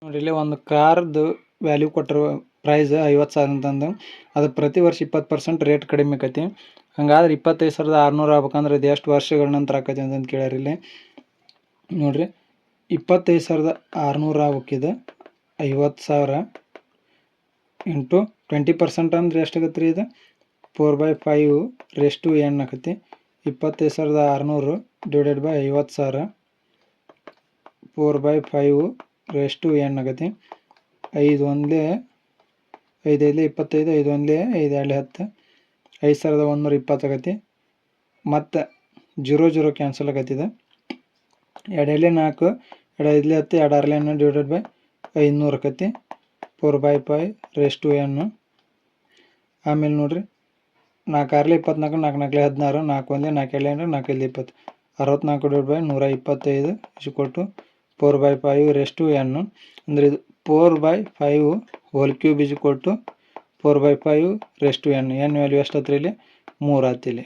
ನೋಡ್ರಿ ಇಲ್ಲಿ ಒಂದು ಕಾರ್ದು ವ್ಯಾಲ್ಯೂ ಕೊಟ್ಟರು ಪ್ರೈಸ್ 50,000 ಅಂತಂದು ಅದು ಪ್ರತಿ ವರ್ಷ 20% ರೇಟ್ ಕಡಿಮೆ ಆಕೈತಿ. ಹಂಗಾದ್ರೆ 25,600 ಆಗ್ಬೇಕಂದ್ರೆ ಇದು ಎಷ್ಟು ವರ್ಷಗಳ ನಂತರ ಆಕೈತಿ ಅಂತಂದು ಕೇಳ್ಯಾರ. ಇಲ್ಲಿ ನೋಡ್ರಿ 25,600 ಆಗ್ಬೇಕಿದು 50,000 ಇಂಟು 20% ಅಂದ್ರೆ ಎಷ್ಟಾಗತ್ತೆ ರೀ? ಇದು 4/5 ಆಕೈತಿ. 25,600 ಡಿವೈಡೆಡ್ ಬೈ 50,000 4/5 ಆಗೈತಿ. 5 ಒಂದೇ 5 5 25 5 ಒಂದೇ 5 2 10 5,120 ಆಗೈತಿ. ಮತ್ತು 0 ಕ್ಯಾನ್ಸಲ್ ಆಗತ್ತಿದೆ. 2 4 2 5 10 2 6 10 ಡಿವೈಡೆಡ್ ಬೈ 500 ಆಕೈತಿ. 4/5 ಆಮೇಲೆ ನೋಡ್ರಿ 4 6 24 4 4 16 4 1 4 2 4 5 20 64 ಡಿವೈಡ್ ಬೈ 125 ಇಕ್ವಲ್ ಟು 4/5 ಅಂದರೆ ಇದು 4/5 whole cube is equal to 4/5 n value ಎಷ್ಟು ಹತ್ತಿರ ಇಲ್ಲಿ 3 ಆತಿಲ್ಲಿ.